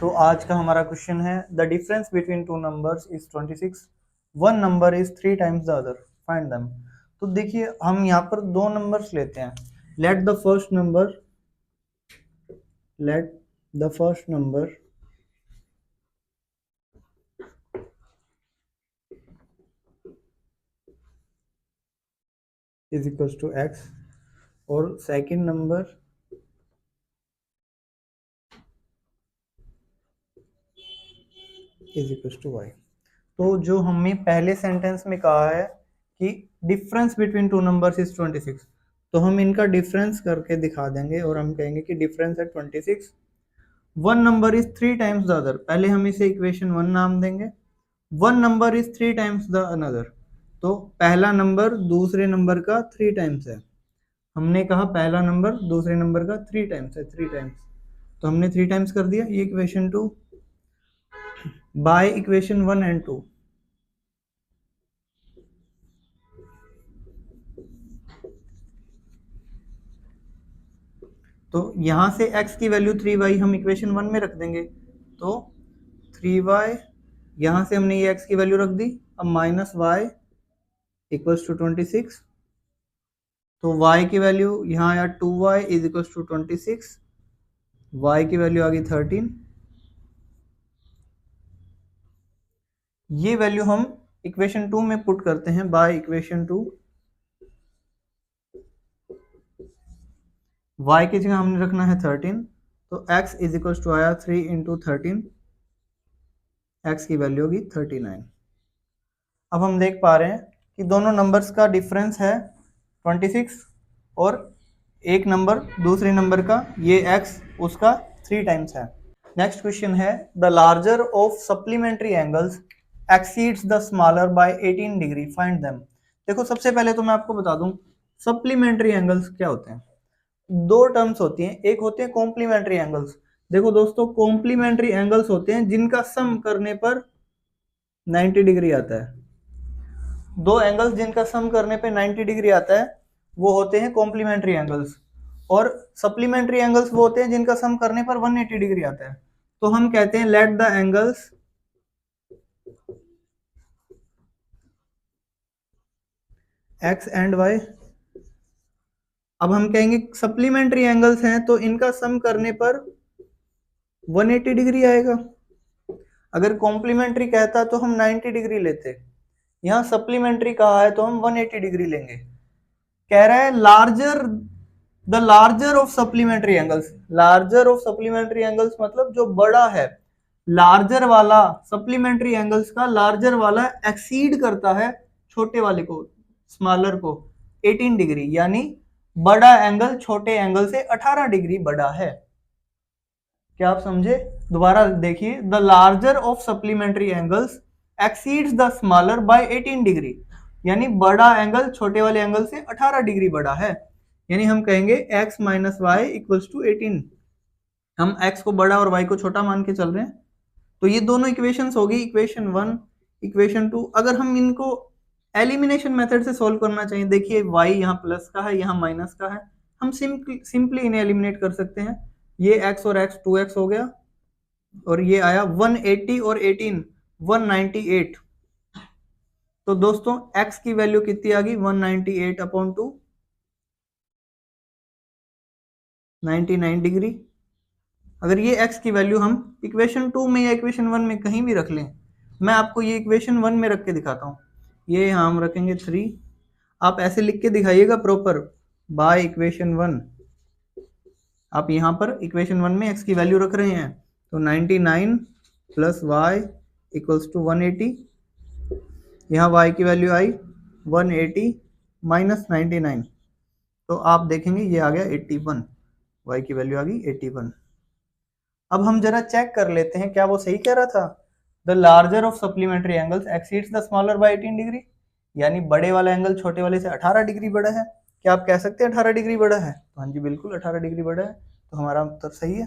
तो आज का हमारा क्वेश्चन है the difference between two numbers is 26, one number is 3 times the other, find them. तो देखिए हम यहाँ पर दो नंबर्स लेते हैं। Let the first number is equals to X और second number is equals to Y. तो जो हमने पहले सेंटेंस में कहा है कि difference between two numbers is 26, तो हम इनका डिफरेंस करके दिखा देंगे और हम कहेंगे कि डिफरेंस है 26, one number is 3 times the other. पहले हम इसे इक्वेशन 1 नाम देंगे। One number is 3 times the another, तो पहला नंबर दूसरे नंबर का 3 टाइम्स है। हमने कहा पहला नंबर दूसरे नंबर का 3 टाइम्स है, 3 टाइम्स, तो हमने 3 टाइम्स कर दिया। ये इक्वेशन 2 बाय इक्वेशन 1 एंड 2। तो यहां से x की वैल्यू 3y हम इक्वेशन 1 में रख देंगे, तो 3y, यहां से हमने ये x की वैल्यू रख दी। अब माइनस वाई इक्वल्स टू 26, तो y की वैल्यू यहाँ आया 2y is equals to 26, y की वैल्यू आ गई 13। ये वैल्यू हम इक्वेशन 2 में पुट करते हैं बाय इक्वेशन 2। y की जगह हमने रखना है 13, तो x इज इक्वल्स टू आया 3 इंटू 13, x की वैल्यू होगी 39। अब हम देख पा रहे हैं कि दोनों नंबर्स का डिफरेंस है 26 और एक नंबर दूसरे नंबर का ये x उसका 3 टाइम्स है। नेक्स्ट क्वेश्चन है the larger of supplementary angles exceeds the smaller by 18 degree, find them. देखो सबसे पहले तो मैं आपको बता दूं सप्लीमेंट्री एंगल्स क्या होते हैं। दो टर्म्स होती हैं, एक होते हैं कॉम्प्लीमेंट्री एंगल्स। देखो दोस्तों कॉम्प्लीमेंट्री एंगल्स होते हैं जिनका सम करने पर 90 डिग्री आता है। दो एंगल्स जिनका सम करने पे 90 डिग्री आता है वो होते हैं कॉम्प्लीमेंट्री एंगल्स, और सप्लीमेंट्री एंगल्स वो होते हैं जिनका सम करने पर 180 डिग्री आता है। तो हम कहते हैं let the angles x and y. अब हम कहेंगे सप्लीमेंट्री एंगल्स हैं तो इनका सम करने पर 180 डिग्री आएगा। अगर कॉम्प्लीमेंट्री कहता तो हम 90 डिग्री लेते, यहां सप्लीमेंट्री कहा है तो हम 180 डिग्री लेंगे। कह रहा है larger, the larger of supplementary angles. Larger of supplementary angles मतलब जो बड़ा है, लार्जर वाला सप्लीमेंट्री एंगल्स का लार्जर वाला एक्सीड करता है छोटे वाले को, स्मॉलर को 18 डिग्री, यानी बड़ा एंगल छोटे एंगल से 18 डिग्री बड़ा है। क्या आप समझे? दोबारा देखिए, the larger of supplementary angles exceeds the smaller by 18 degree, यानी बड़ा एंगल छोटे वाले एंगल से 18 डिग्री बड़ा है। यानी हम कहेंगे x minus y equals to 18। हम x को बड़ा और y को छोटा मान के चल रहे हैं। तो ये दोनों इक्वेशंस होगी, इक्वेशन 1 इक्वेशन 2। अगर हम इनको एलिमिनेशन मेथड से सॉल्व करना चाहिए, देखिए y यहाँ प्लस का है, यहाँ माइनस का है, हम सिंपली इन्हें एलिमिनेट कर सकते हैं। ये x और x 2x हो गया, और ये आया 180 और 18 198। तो दोस्तों x की वैल्यू कितनी आ गई 198 अपॉन 2, 99 डिग्री। अगर ये x की वैल्यू हम इक्वेशन 2 में या इक्वेशन 1 में कहीं भी रख लें, मैं आपको ये इक्वेशन 1 में रख के दिखाता हूँ। ये यहाँ हम रखेंगे 3, आप ऐसे लिख के दिखाइएगा प्रॉपर बाय इक्वेशन 1। आप यहाँ पर इक्वेशन 1 में x की वैल्यू रख रहे हैं, तो 99 प्लस वाई इक्वल्स टू 180। यहाँ y की वैल्यू आई 180 माइनस 99, तो आप देखेंगे ये आ गया 81, y की वैल्यू आ गई 81। अब हम जरा चेक कर लेते हैं क्या वो सही कह रहा था। The larger of supplementary angles exceeds the smaller by 18 degree, यानी बड़े वाला एंगल छोटे वाले से 18 डिग्री बड़ा है। क्या आप कह सकते हैं 18 डिग्री बड़ा है? तो हाँ जी बिल्कुल 18 डिग्री बड़ा है, तो हमारा उत्तर सही है।